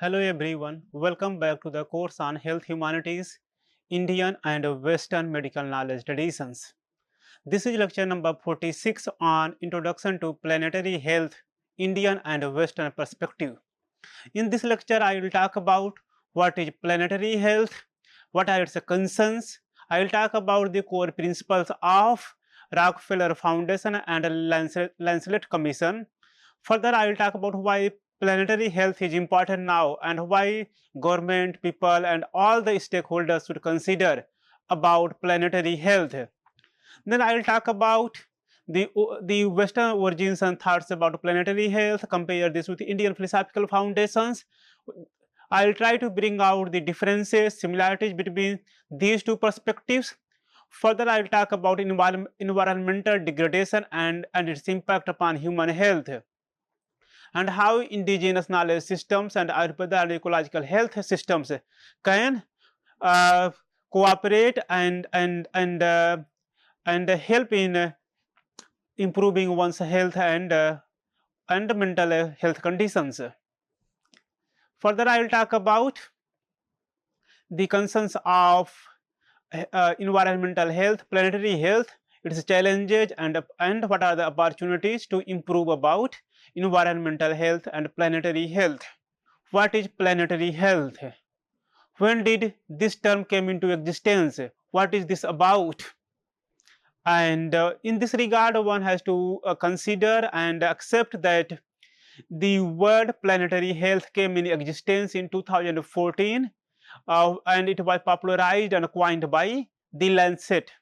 Hello everyone, welcome back to the course on Health Humanities, Indian and Western Medical Knowledge Traditions. This is lecture number 46 on Introduction to Planetary Health, Indian and Western Perspective. In this lecture, I will talk about what is planetary health, what are its concerns. I will talk about the core principles of Rockefeller Foundation and Lancelet Commission. Further, I will talk about why planetary health is important now and why government, people and all the stakeholders should consider about planetary health. Then I will talk about the Western origins and thoughts about planetary health, compare this with Indian philosophical foundations. I will try to bring out the differences, similarities between these two perspectives. Further, I will talk about environmental degradation and its impact upon human health, and how indigenous knowledge systems and Ayurveda and ecological health systems can uh, cooperate and help in improving one's health and mental health conditions. Further, I will talk about the concerns of environmental health, planetary health, its challenges, and what are the opportunities to improve about environmental health and planetary health. What is planetary health? When did this term came into existence? What is this about? And in this regard, one has to consider and accept that the word planetary health came in existence in 2014, and it was popularized and coined by the Lancet.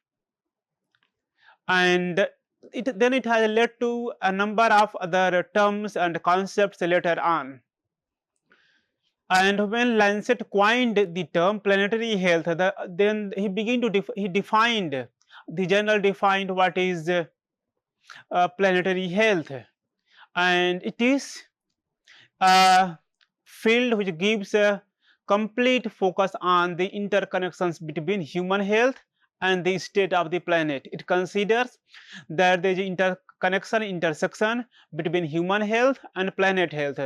And then it has led to a number of other terms and concepts later on. And when Lancet coined the term planetary health, then he began to he defined the general defined what is planetary health, and it is a field which gives a complete focus on the interconnections between human health and the state of the planet. It considers that there is intersection between human health and planet health.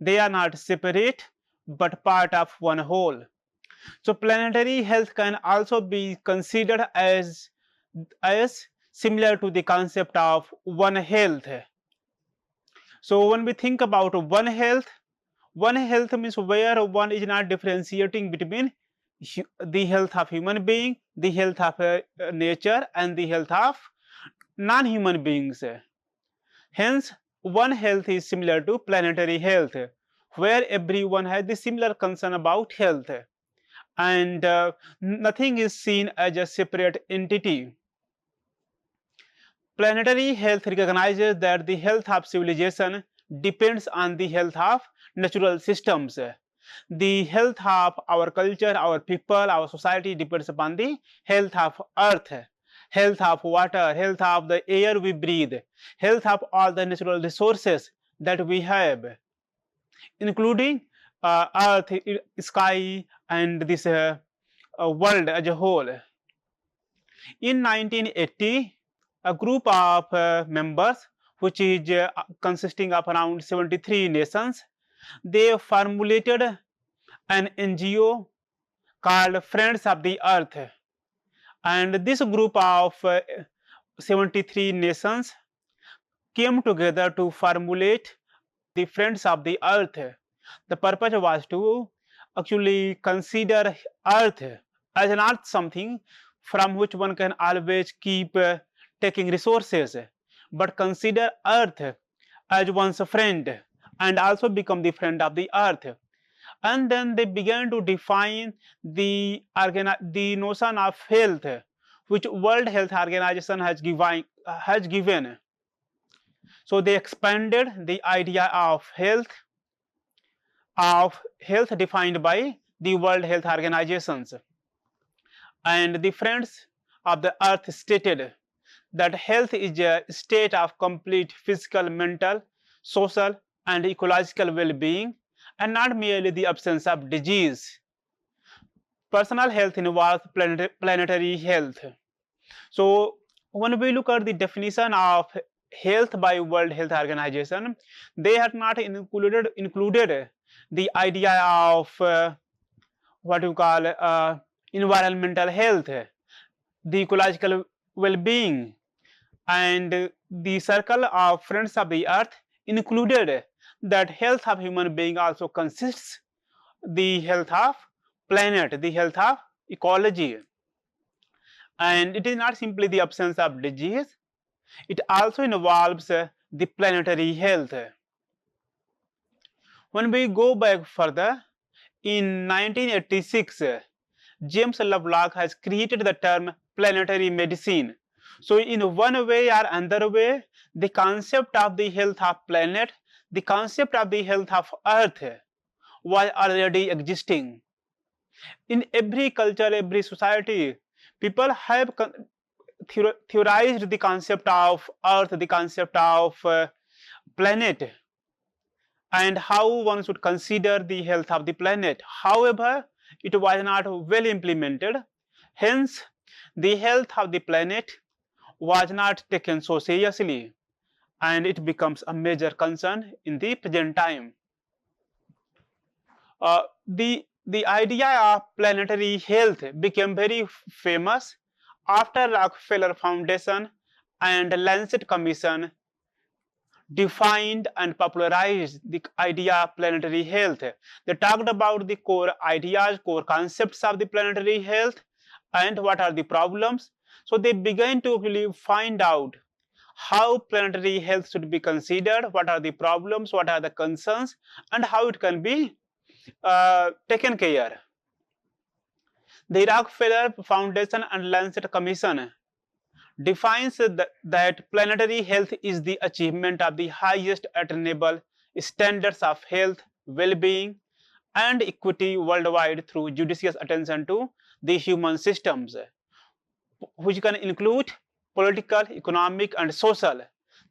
They are not separate but part of one whole. So planetary health can also be considered as similar to the concept of one health. So when we think about one health means where one is not differentiating between the health of human being, the health of nature and the health of non-human beings. Hence, one health is similar to planetary health, where everyone has the similar concern about health, and nothing is seen as a separate entity. Planetary health recognizes that the health of civilization depends on the health of natural systems. The health of our culture, our people, our society depends upon the health of earth, health of water, health of the air we breathe, health of all the natural resources that we have, including earth, sky and this world as a whole. In 1980, a group of members, which is consisting of around 73 nations, they formulated an NGO called Friends of the Earth. And this group of 73 nations came together to formulate the Friends of the Earth. The purpose was to actually consider Earth as not something from which one can always keep taking resources, but consider Earth as one's friend and also become the friend of the Earth. And then they began to define the notion of health, which World Health Organization has given. So they expanded the idea of health defined by the World Health Organizations. And the Friends of the Earth stated that health is a state of complete physical, mental, social and ecological well-being, and not merely the absence of disease. Personal health involves planetary health. So when we look at the definition of health by World Health Organization, they have not included the idea of what you call environmental health, the ecological well-being, and the circle of friends of the earth included that health of human being also consists the health of planet, the health of ecology. And it is not simply the absence of disease, it also involves the planetary health. When we go back further, in 1986, James Lovelock has created the term planetary medicine. So in one way or another way, the concept of the health of planet, the concept of the health of earth was already existing. In every culture, every society, people have theorized the concept of earth, the concept of planet, and how one should consider the health of the planet. However, it was not well implemented. Hence, the health of the planet was not taken so seriously, and it becomes a major concern in the present time. The idea of planetary health became very famous after Rockefeller Foundation and Lancet Commission defined and popularized the idea of planetary health. They talked about the core ideas, core concepts of the planetary health and what are the problems. So they began to really find out how planetary health should be considered, what are the problems, what are the concerns, and how it can be taken care. The Rockefeller Foundation and Lancet Commission defines that planetary health is the achievement of the highest attainable standards of health, well-being, and equity worldwide through judicious attention to the human systems, which can include political, economic, and social,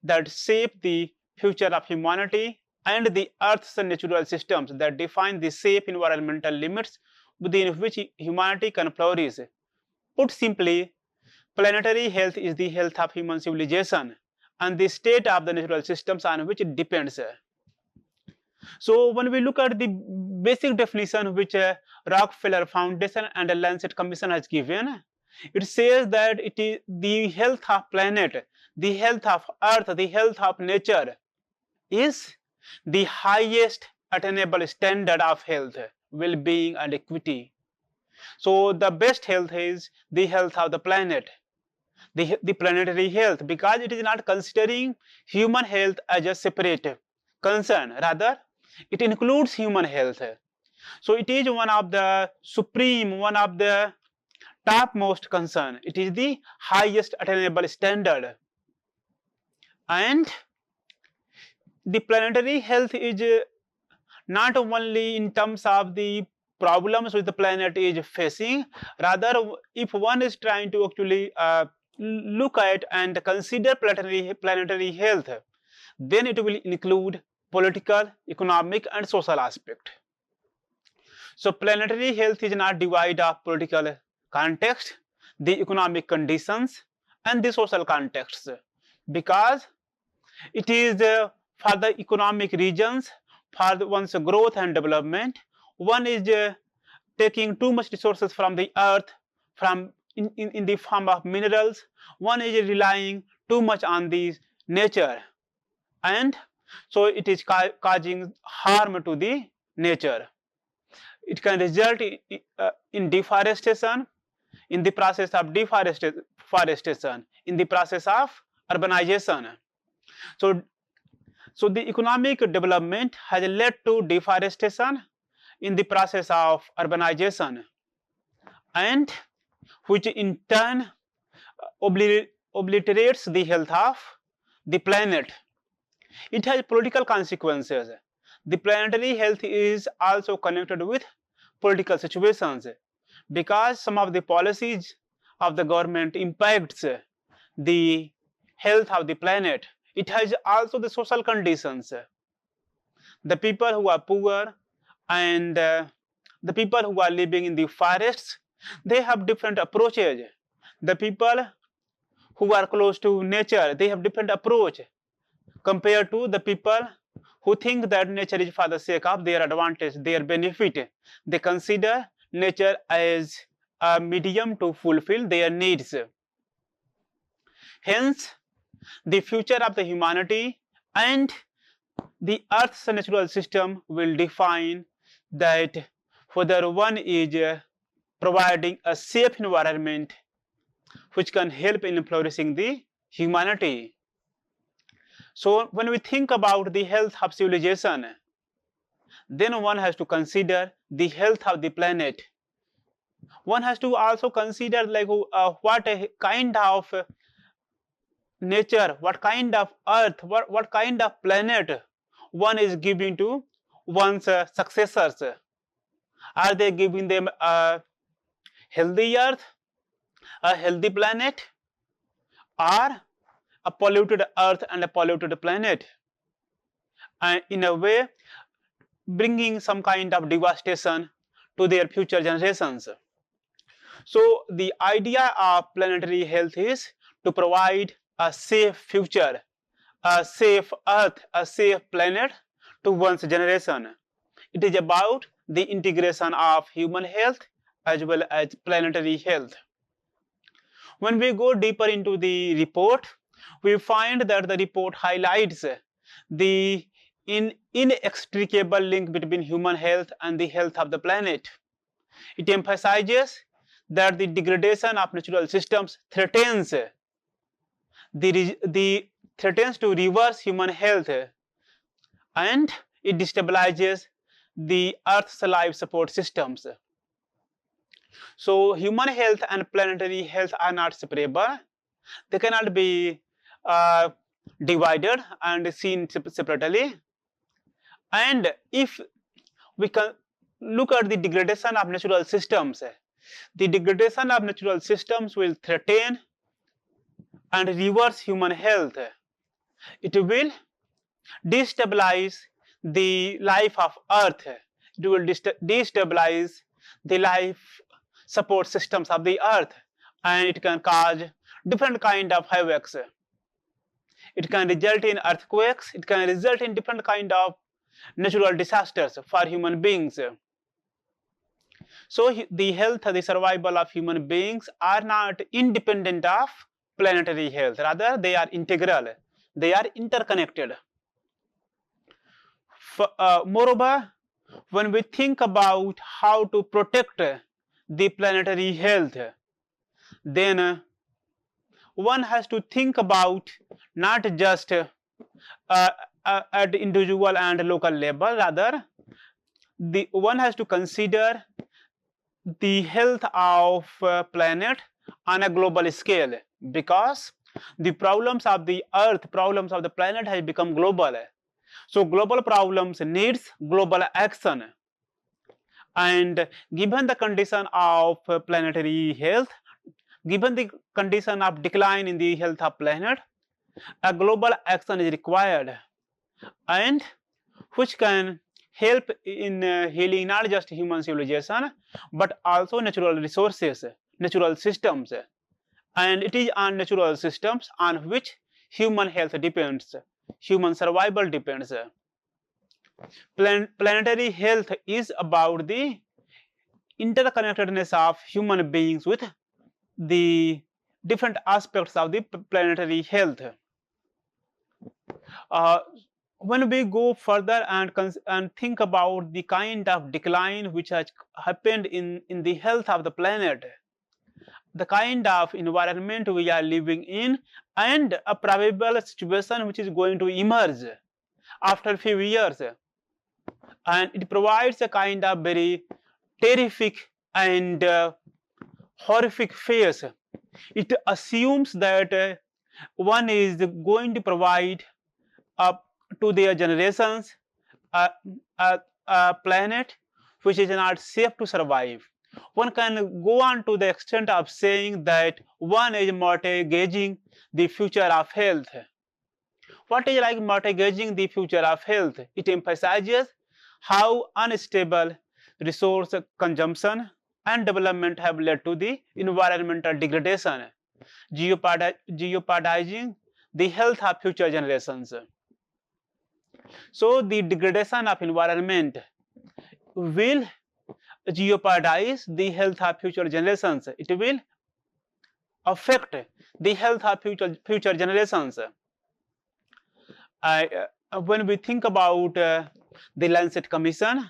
that shape the future of humanity, and the Earth's natural systems that define the safe environmental limits within which humanity can flourish. Put simply, planetary health is the health of human civilization and the state of the natural systems on which it depends. So when we look at the basic definition which Rockefeller Foundation and the Lancet Commission has given, it says that it is the health of planet, the health of earth, the health of nature is the highest attainable standard of health, well-being, and equity. So the best health is the health of the planet, the planetary health, because it is not considering human health as a separate concern. Rather, it includes human health. So it is one of the supreme, one of the topmost concern. It is the highest attainable standard. And the planetary health is not only in terms of the problems which the planet is facing, rather if one is trying to actually look at and consider planetary health, then it will include political, economic, and social aspect. So planetary health is not divided of political context, the economic conditions, and the social contexts, because it is for the economic regions, for one's growth and development, one is taking too much resources from the earth, in the form of minerals. One is relying too much on the nature, and so it is causing harm to the nature. It can result in deforestation, in the process of deforestation, in the process of urbanization. So the economic development has led to deforestation in the process of urbanization, and which in turn obliterates the health of the planet. It has political consequences. The planetary health is also connected with political situations, because some of the policies of the government impacts the health of the planet. It has also the social conditions. The people who are poor and the people who are living in the forests, they have different approaches. The people who are close to nature, they have different approach compared to the people who think that nature is for the sake of their advantage, their benefit. They consider nature as a medium to fulfill their needs. Hence, the future of the humanity and the Earth's natural system will define that whether one is providing a safe environment which can help in flourishing the humanity. So when we think about the health of civilization, then one has to consider the health of the planet. One has to also consider like what kind of nature, what kind of earth, what kind of planet one is giving to one's successors. Are they giving them a healthy earth, a healthy planet, or a polluted earth and a polluted planet, and in a way bringing some kind of devastation to their future generations? So the idea of planetary health is to provide a safe future, a safe earth, a safe planet to one's generation. It is about the integration of human health as well as planetary health. When we go deeper into the report, we find that the report highlights the inextricable link between human health and the health of the planet. It emphasizes that the degradation of natural systems threatens to reverse human health, and it destabilizes the Earth's life support systems. So human health and planetary health are not separable. They cannot be divided and seen separately. And if we can look at the degradation of natural systems, the degradation of natural systems will threaten and reverse human health. It will destabilize the life of Earth. It will destabilize the life support systems of the Earth, and it can cause different kind of havocs. It can result in earthquakes. It can result in different kind of natural disasters for human beings. So the health, the survival of human beings are not independent of planetary health. Rather, they are integral. They are interconnected. Moreover, when we think about how to protect the planetary health, then one has to think about not just at individual and local level. Rather, one has to consider the health of planet on a global scale, because the problems of the Earth, problems of the planet has become global. So global problems needs global action, and given the condition of planetary health, given the condition of decline in the health of planet, a global action is required, and which can help in healing not just human civilization but also natural resources, natural systems, and it is on natural systems on which human health depends, human survival depends. Planetary health is about the interconnectedness of human beings with the different aspects of the planetary health. When we go further and think about the kind of decline which has happened in the health of the planet, the kind of environment we are living in, and a probable situation which is going to emerge after a few years, and it provides a kind of very terrific and horrific phase. It assumes that one is going to provide to their generations a planet which is not safe to survive. One can go on to the extent of saying that one is mortgaging the future of health. What is like mortgaging the future of health? It emphasizes how unstable resource consumption and development have led to the environmental degradation, jeopardizing the health of future generations. So the degradation of environment will jeopardize the health of future generations. It will affect the health of future generations. When we think about the Lancet Commission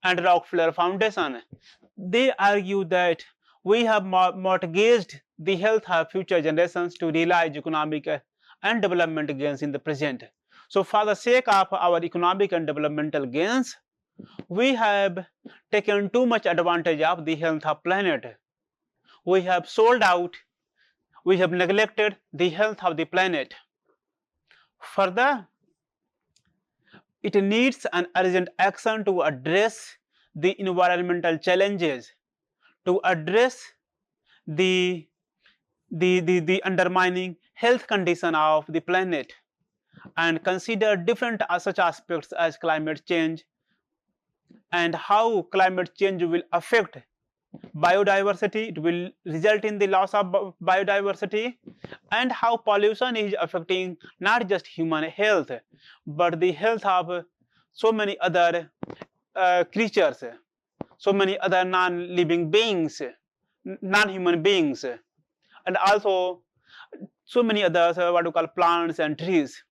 and Rockefeller Foundation, they argue that we have mortgaged the health of future generations to realize economic and development gains in the present. So for the sake of our economic and developmental gains, we have taken too much advantage of the health of planet. We have sold out, we have neglected the health of the planet. Further, it needs an urgent action to address the environmental challenges, to address the undermining health condition of the planet, and consider different such aspects as climate change and how climate change will affect biodiversity. It will result in the loss of biodiversity, and how pollution is affecting not just human health but the health of so many other creatures, so many other non-living beings, non-human beings, and also so many others what we call plants and trees.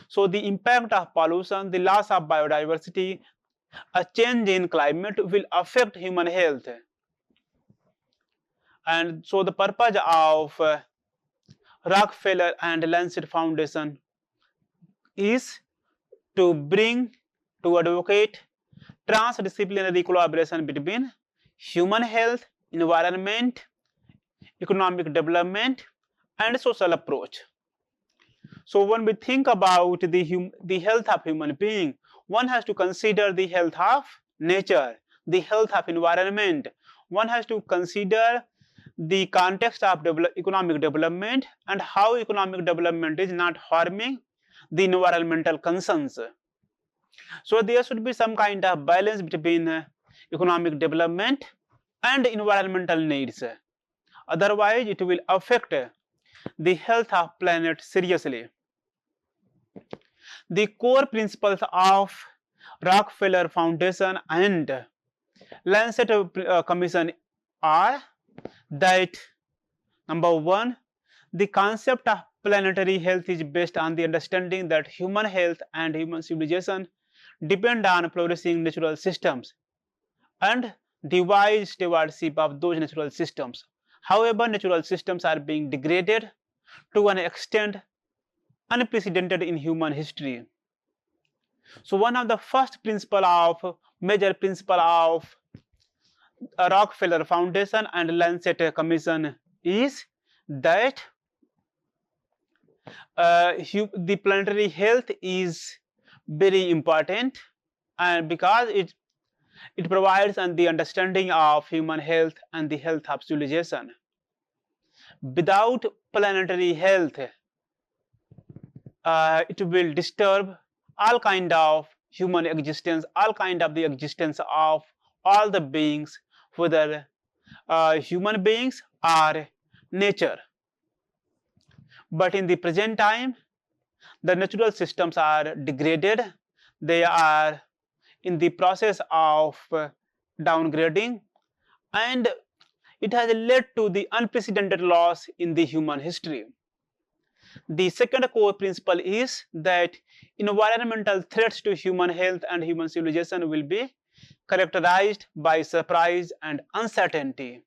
So the impact of pollution, the loss of biodiversity, a change in climate will affect human health. And so the purpose of Rockefeller and Lancet Foundation is to advocate transdisciplinary collaboration between human health, environment, economic development, and social approach. So when we think about the health of human being, one has to consider the health of nature, the health of environment. One has to consider the context of economic development and how economic development is not harming the environmental concerns. So there should be some kind of balance between economic development and environmental needs. Otherwise, it will affect the health of planet seriously. The core principles of Rockefeller Foundation and Lancet Commission are that number one, the concept of planetary health is based on the understanding that human health and human civilization depend on flourishing natural systems and the wise stewardship of those natural systems. However, natural systems are being degraded to an extent unprecedented in human history. So one of the first major principle of Rockefeller Foundation and Lancet Commission is that the planetary health is very important, and because it provides the understanding of human health and the health of civilization. Without planetary health, it will disturb all kind of human existence, all kind of the existence of all the beings, whether human beings or nature. But in the present time, the natural systems are degraded. They are in the process of downgrading, and it has led to the unprecedented loss in the human history. The second core principle is that environmental threats to human health and human civilization will be characterized by surprise and uncertainty.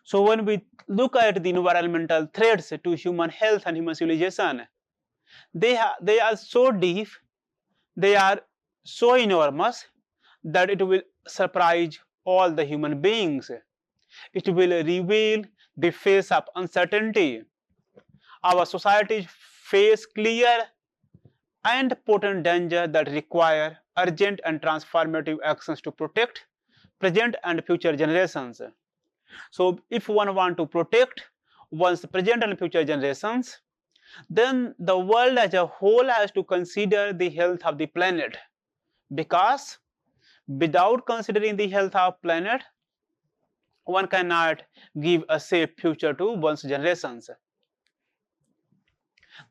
So when we look at the environmental threats to human health and human civilization, they are so deep, they are so enormous that it will surprise all the human beings. It will reveal the face of uncertainty. Our societies face clear and potent danger that require urgent and transformative actions to protect present and future generations. So if one wants to protect one's present and future generations, then the world as a whole has to consider the health of the planet, because without considering the health of planet, one cannot give a safe future to one's generations.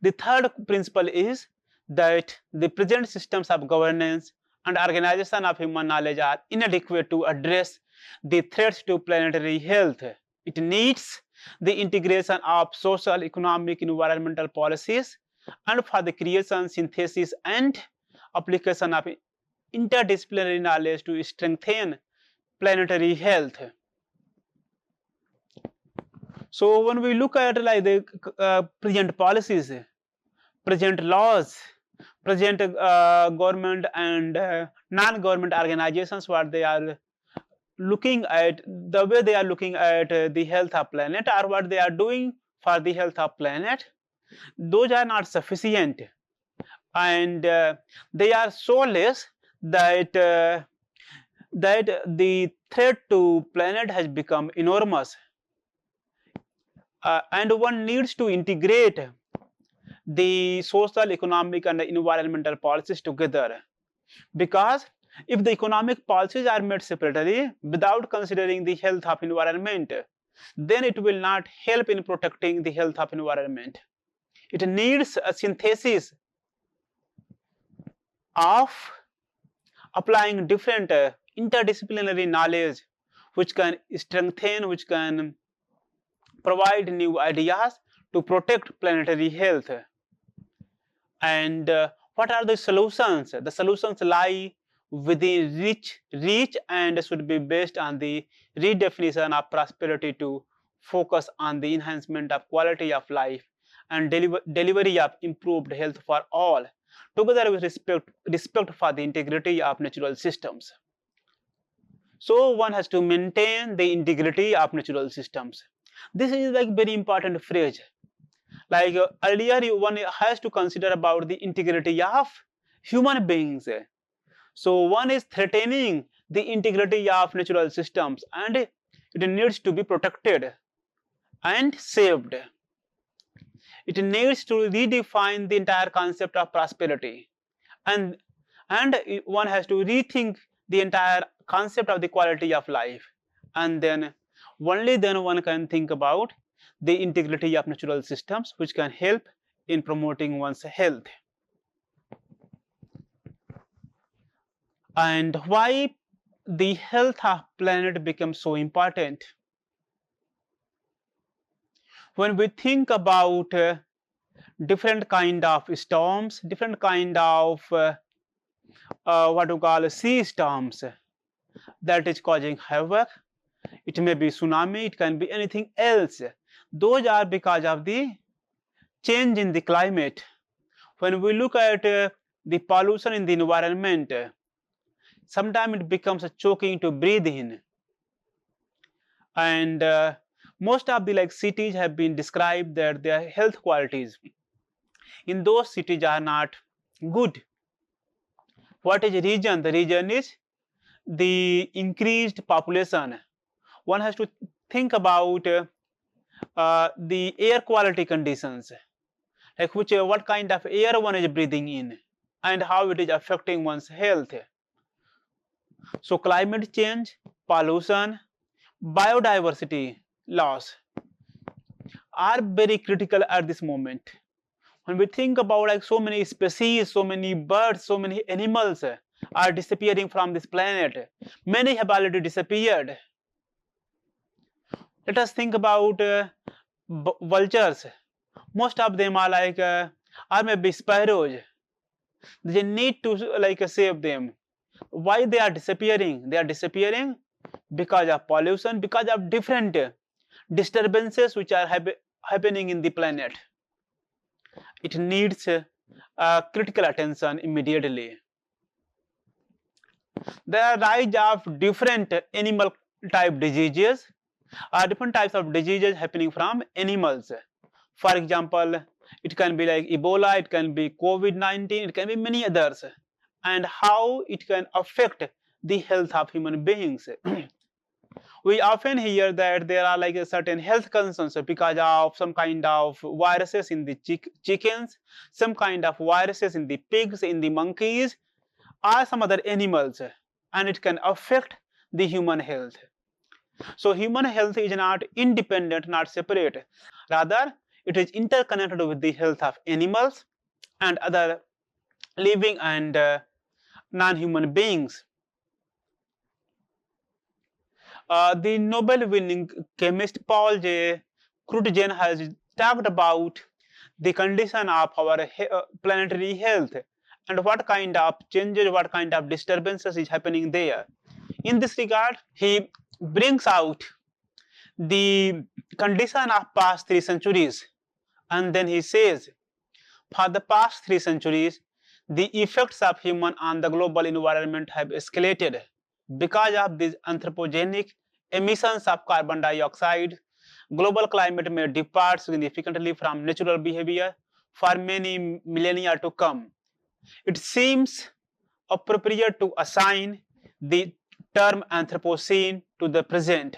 The third principle is that the present systems of governance and organization of human knowledge are inadequate to address the threats to planetary health. It needs the integration of social, economic, environmental policies, and for the creation, synthesis, and application of interdisciplinary knowledge to strengthen planetary health. So when we look at like the present policies, present laws, present government and non-government organizations, what they are looking at, the way they are looking at the health of planet, or what they are doing for the health of planet, those are not sufficient, and they are so less that that the threat to planet has become enormous, and one needs to integrate the social, economic, and environmental policies together, because if the economic policies are made separately without considering the health of environment, then it will not help in protecting the health of environment. It needs a synthesis of applying different interdisciplinary knowledge which can strengthen, which can provide new ideas to protect planetary health. And what are the solutions? The solutions lie within reach and should be based on the redefinition of prosperity to focus on the enhancement of quality of life and delivery of improved health for all, together with respect for the integrity of natural systems. So one has to maintain the integrity of natural systems. This is like very important phrase. Like earlier, one has to consider about the integrity of human beings. So one is threatening the integrity of natural systems, and it needs to be protected and saved. It needs to redefine the entire concept of prosperity, and one has to rethink the entire concept of the quality of life, and then only then one can think about the integrity of natural systems, which can help in promoting one's health. And why the health of planet becomes so important? When we think about different kind of storms, different kind of what we call sea storms that is causing havoc, it may be tsunami, it can be anything else. Those are because of the change in the climate. When we look at the pollution in the environment, sometimes it becomes choking to breathe in. And most of the cities have been described that their health qualities in those cities are not good. What is the reason? The reason is the increased population. One has to think about the air quality conditions, like what kind of air one is breathing in and how it is affecting one's health. So climate change, pollution, biodiversity loss are very critical at this moment. When we think about so many species, so many birds, so many animals are disappearing from this planet, many have already disappeared. Let us think about vultures. Most of them are or maybe sparrows. They need to save them. Why they are disappearing? They are disappearing because of pollution, because of different disturbances which are happening in the planet. It needs critical attention immediately. There are rise of different animal type diseases, different types of diseases happening from animals. For example, it can be like Ebola, it can be COVID-19, it can be many others, and how it can affect the health of human beings. We often hear that there are a certain health concerns because of some kind of viruses in the chickens, some kind of viruses in the pigs, in the monkeys, or some other animals, and it can affect the human health. So human health is not independent, not separate. Rather, it is interconnected with the health of animals and other living and non-human beings. The Nobel-winning chemist Paul J. Crutzen has talked about the condition of our planetary health and what kind of changes, what kind of disturbances is happening there. In this regard, he brings out the condition of past 3 centuries, and then he says, for the past 3 centuries, the effects of human on the global environment have escalated because of these anthropogenic emissions of carbon dioxide. Global climate may depart significantly from natural behavior for many millennia to come. It seems appropriate to assign the term Anthropocene to the present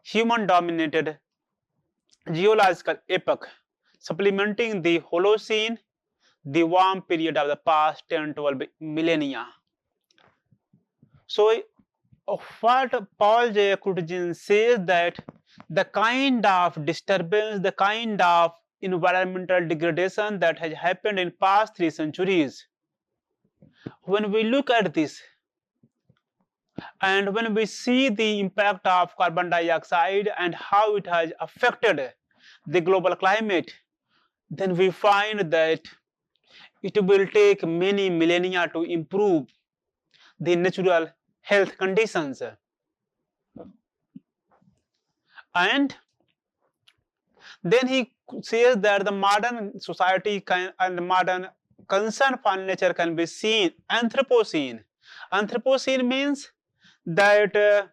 human-dominated geological epoch, supplementing the Holocene, the warm period of the past 10-12 millennia. So, what Paul J. Crutzen says that the kind of disturbance, the kind of environmental degradation that has happened in past 3 centuries, when we look at this and when we see the impact of carbon dioxide and how it has affected the global climate, then we find that it will take many millennia to improve the natural health conditions. And then he says that the modern society and the modern concern for nature can be seen Anthropocene. Anthropocene means that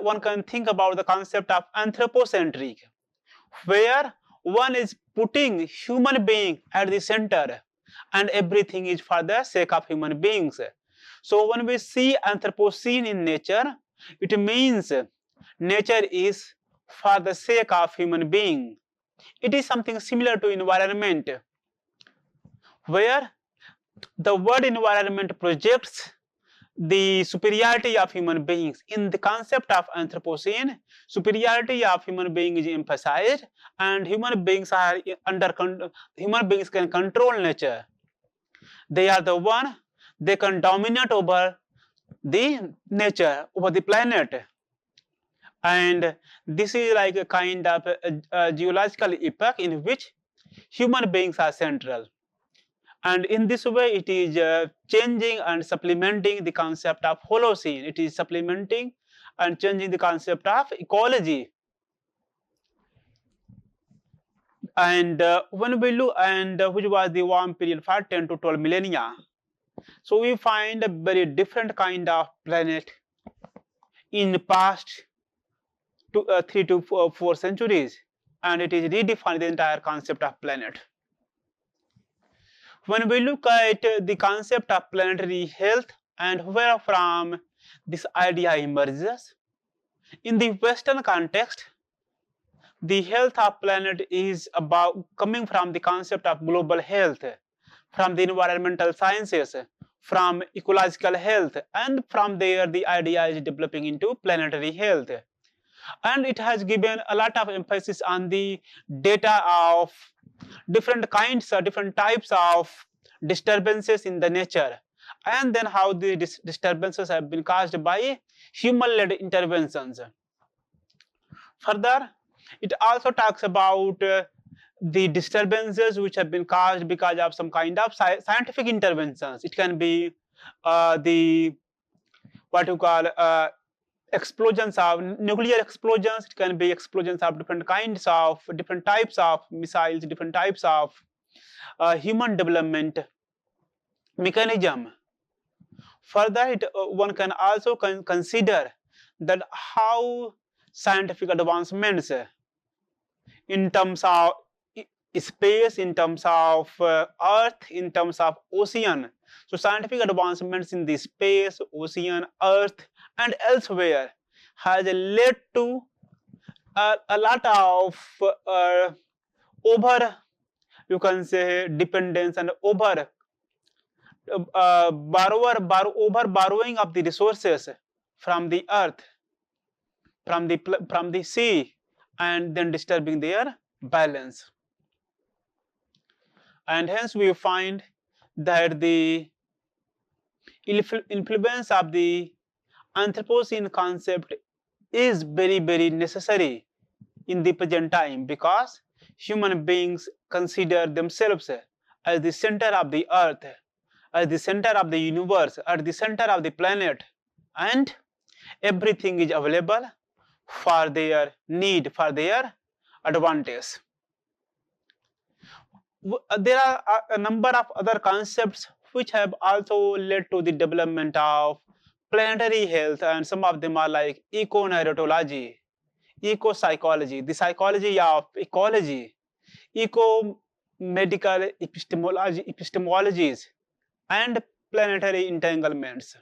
one can think about the concept of anthropocentric, where one is putting human being at the center and everything is for the sake of human beings. So when we see Anthropocene in nature, it means nature is for the sake of human being. It is something similar to environment, where the word environment projects the superiority of human beings. In the concept of Anthropocene, superiority of human being is emphasized, and human beings can control nature. They are the one, they can dominate over the nature, over the planet. And this is like a kind of a geological epoch in which human beings are central. And in this way, it is changing and supplementing the concept of Holocene. It is supplementing and changing the concept of ecology. And when we look, and which was the warm period for 10 to 12 millennia, so we find a very different kind of planet in the past 3 to 4 centuries, and it is redefined the entire concept of planet. When we look at the concept of planetary health and where from this idea emerges, in the Western context, the health of planet is about coming from the concept of global health, from the environmental sciences, from ecological health, and from there the idea is developing into planetary health. And it has given a lot of emphasis on the data of different kinds or different types of disturbances in the nature, and then how the disturbances have been caused by human-led interventions. Further, it also talks about the disturbances which have been caused because of some kind of scientific interventions. It can be the what you call explosions of nuclear explosions. It can be explosions of different kinds of different types of missiles, different types of human development mechanism. Further, one can also consider that how scientific advancements in terms of space, in terms of earth, in terms of ocean. So scientific advancements in the space, ocean, earth and elsewhere has led to a lot of you can say dependence and over borrowing of the resources from the earth, from the sea, and then disturbing their balance. And hence we find that the influence of the Anthropocene concept is very necessary in the present time, because human beings consider themselves as the center of the earth, as the center of the universe, at the center of the planet, and everything is available for their need, for their advantage. There are a number of other concepts which have also led to the development of planetary health, and some of them are like eco-narratology, eco-psychology, the psychology of ecology, eco-medical epistemologies, and planetary entanglements.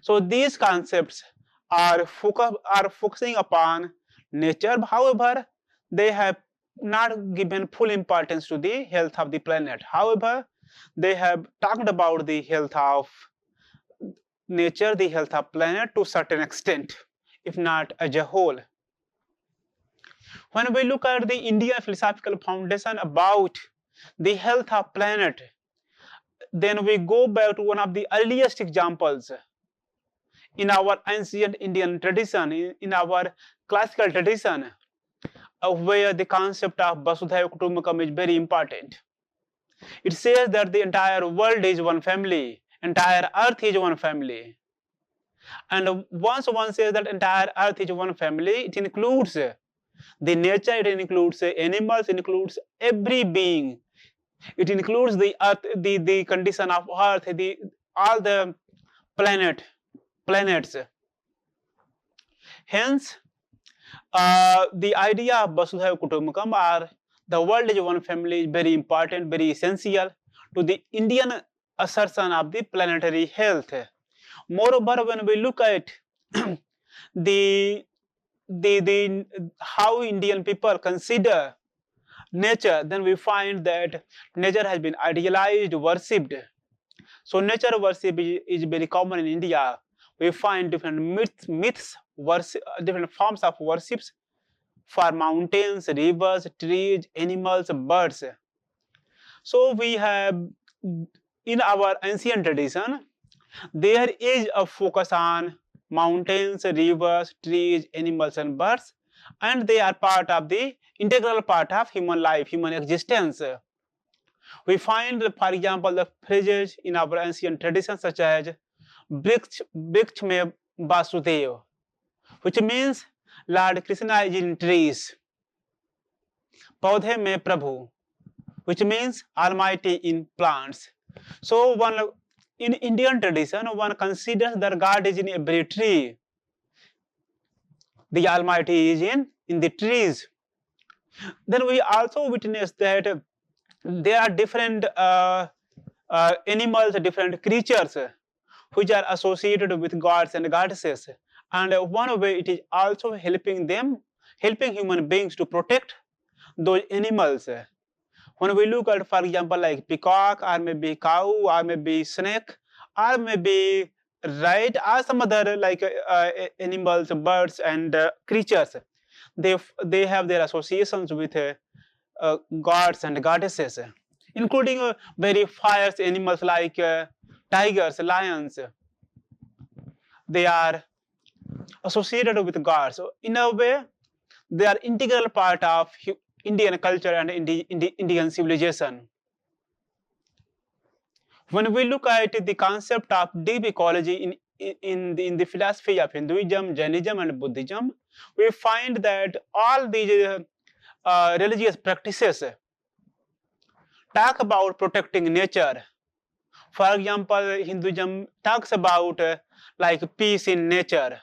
So these concepts are focusing upon nature. However, they have not given full importance to the health of the planet. However, they have talked about the health of nature, the health of planet to a certain extent, if not as a whole. When we look at the Indian philosophical foundation about the health of planet, then we go back to one of the earliest examples in our ancient Indian tradition, in our classical tradition, where the concept of Vasudhaiva Kutumbakam is very important. It says that the entire world is one family, entire earth is one family. And once one says that entire earth is one family, it includes the nature, it includes animals, it includes every being. It includes the earth, the condition of earth, all the planets. Hence, the idea of Vasudhaiva Kutumbakam, or the world is one family, is very important, very essential to the Indian assertion of the planetary health. Moreover, when we look at the how Indian people consider nature, then we find that nature has been idealized, worshipped. So nature worship is very common in India. We find different myths, different forms of worships for mountains, rivers, trees, animals, birds. So we have, in our ancient tradition, there is a focus on mountains, rivers, trees, animals, and birds, and they are part of the integral part of human life, human existence. We find, for example, the phrases in our ancient traditions such as Vriksh mein Vasudev, which means Lord Krishna is in trees. Paudhe mein Prabhu, which means Almighty in plants. So in Indian tradition, one considers that God is in every tree. The Almighty is in the trees. Then we also witness that there are different animals, different creatures which are associated with gods and goddesses. And one way it is also helping human beings to protect those animals. When we look at, for example, like peacock, or maybe cow, or maybe snake, or maybe rat, or some other like animals, birds, and creatures, they have their associations with gods and goddesses, including very fierce animals like tigers, lions. They are associated with gods. So in a way, they are integral part of Indian culture and Indian civilization. When we look at the concept of deep ecology in the philosophy of Hinduism, Jainism, and Buddhism, we find that all these religious practices talk about protecting nature. For example, Hinduism talks about like peace in nature,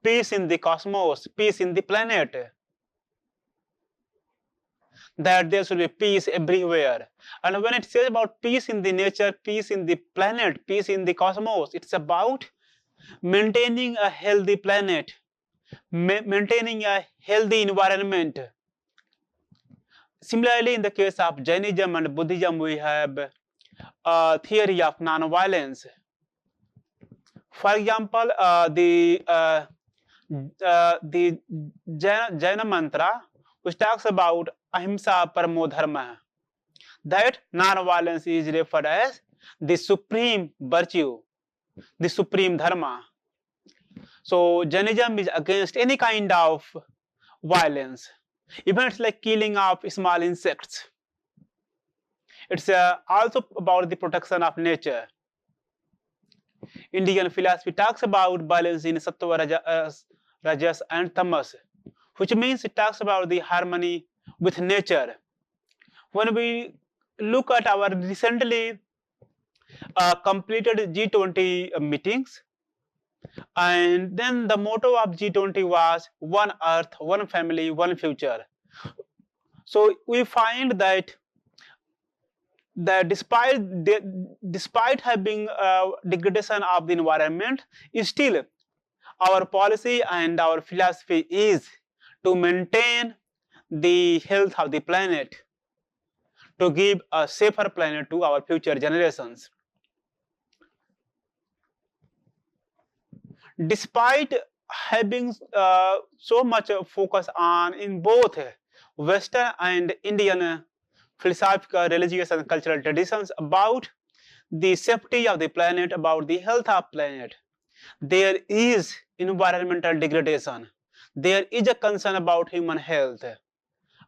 peace in the cosmos, peace in the planet, that there should be peace everywhere. And when it says about peace in the nature, peace in the planet, peace in the cosmos, it's about maintaining a healthy planet, maintaining a healthy environment. Similarly, in the case of Jainism and Buddhism, we have a theory of non-violence. For example, the Jaina mantra, which talks about ahimsa paramo dharma, that non-violence is referred as the supreme virtue, the supreme dharma. So Jainism is against any kind of violence. Events like killing of small insects. It's also about the protection of nature. Indian philosophy talks about balance in sattva, rajas and tamas, which means it talks about the harmony with nature. When we look at our recently completed G20 meetings, and then the motto of G20 was one earth, one family, one future. So we find that despite having degradation of the environment, still our policy and our philosophy is to maintain the health of the planet, to give a safer planet to our future generations. Despite having so much focus on in both Western and Indian philosophical, religious and cultural traditions about the safety of the planet, about the health of planet, there is environmental degradation. There is a concern about human health.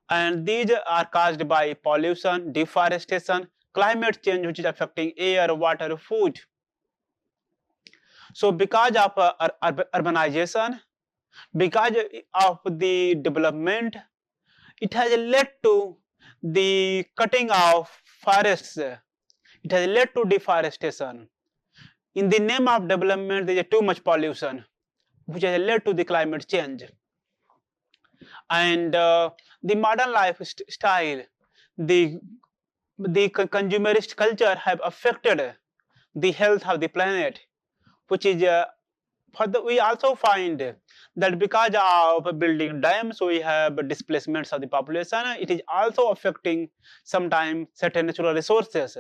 And these are caused by pollution, deforestation, climate change, which is affecting air, water, food. So because of urbanization, because of the development, it has led to the cutting of forests. It has led to deforestation. In the name of development, there is too much pollution, which has led to the climate change. And the modern lifestyle, the consumerist culture have affected the health of the planet, which is we also find that because of building dams, we have displacements of the population. It is also affecting sometimes certain natural resources,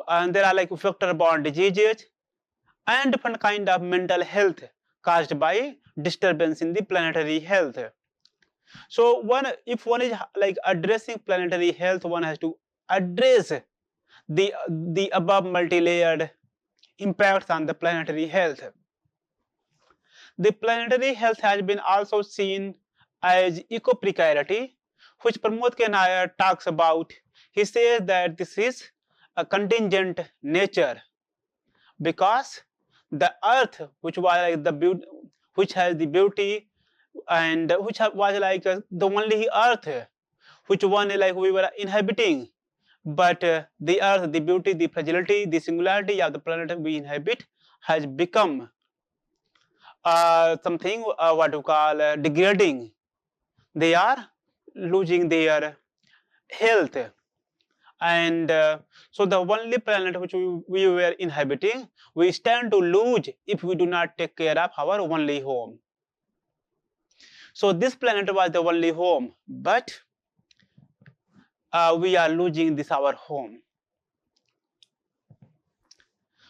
and there are like vector-borne diseases and different kind of mental health caused by disturbance in the planetary health. So if one is like addressing planetary health, one has to address the above multi-layered impacts on the planetary health. The planetary health has been also seen as eco-precarity, which Pramod K. Nair talks about. He says that this is a contingent nature, because the earth, which was like which has the beauty and which was like the only earth which one like we were inhabiting, but the earth, the beauty, the fragility, the singularity of the planet we inhabit has become something what you call degrading. They are losing their health, and so the only planet which we were inhabiting, we stand to lose if we do not take care of our only home. So this planet was the only home, but we are losing this our home.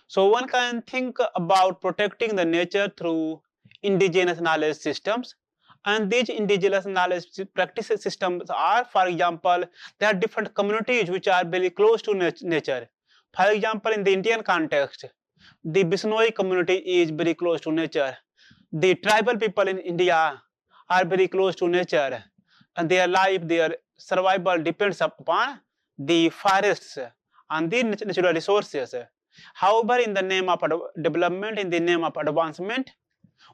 So one can think about protecting the nature through indigenous knowledge systems. And these indigenous knowledge practice systems are, for example, there are different communities which are very close to nature. For example, in the Indian context, the Bishnoi community is very close to nature. The tribal people in India are very close to nature, and their life, their survival depends upon the forests and the natural resources. However, in the name of development, in the name of advancement,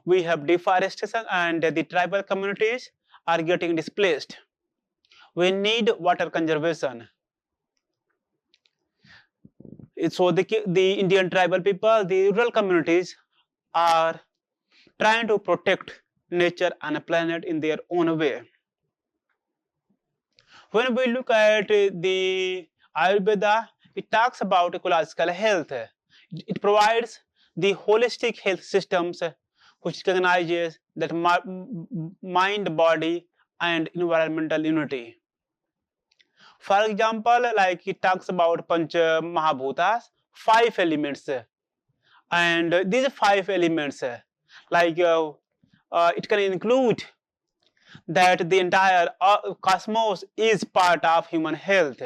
we have deforestation and the tribal communities are getting displaced. We need water conservation. So the Indian tribal people, the rural communities are trying to protect nature and a planet in their own way. When we look at the Ayurveda, it talks about ecological health. It provides the holistic health systems which recognizes that mind, body, and environmental unity. For example, like it talks about Pancha Mahabhutas, 5 elements, and these 5 elements, like it can include that the entire cosmos is part of human health.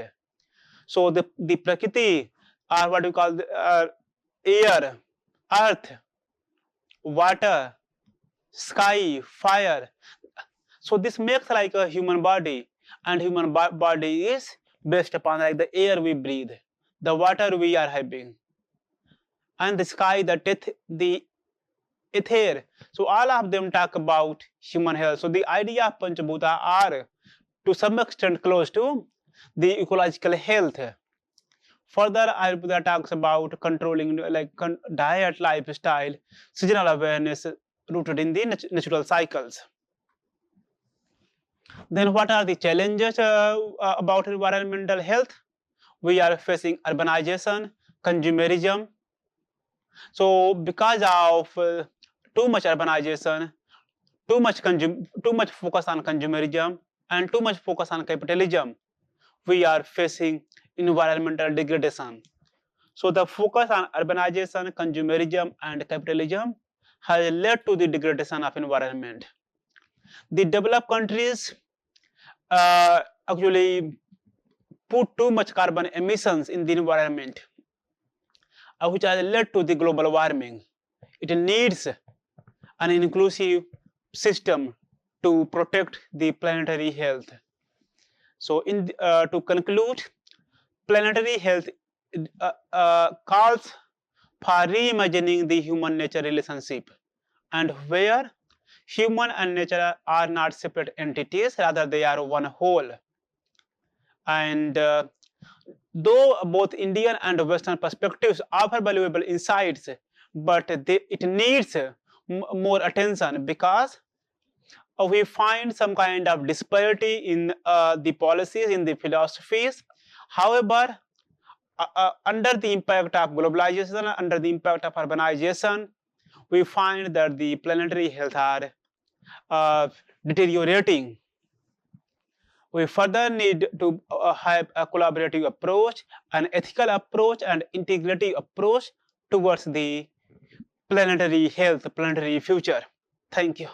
So the Prakriti are what we call the, air, earth, water, sky, fire. So this makes like a human body, and human body is based upon like the air we breathe, the water we are having, and the sky, the ether. So all of them talk about human health. So the idea of Panchabhuta are to some extent close to the ecological health. Further, Ayurveda talks about controlling like diet, lifestyle, seasonal awareness rooted in the natural cycles. Then what are the challenges about environmental health? We are facing urbanization, consumerism. So because of too much urbanization, too much focus on consumerism, and too much focus on capitalism, we are facing environmental degradation. So the focus on urbanization, consumerism, and capitalism has led to the degradation of environment. The developed countries actually put too much carbon emissions in the environment, which has led to the global warming. It needs an inclusive system to protect the planetary health. So to conclude, planetary health calls for reimagining the human-nature relationship, and where human and nature are not separate entities, rather they are one whole. And though both Indian and Western perspectives offer valuable insights, but it needs more attention, because we find some kind of disparity in the policies, in the philosophies. However, under the impact of globalization, under the impact of urbanization, we find that the planetary health are deteriorating. We further need to have a collaborative approach, an ethical approach, and integrative approach towards the planetary health, planetary future. Thank you.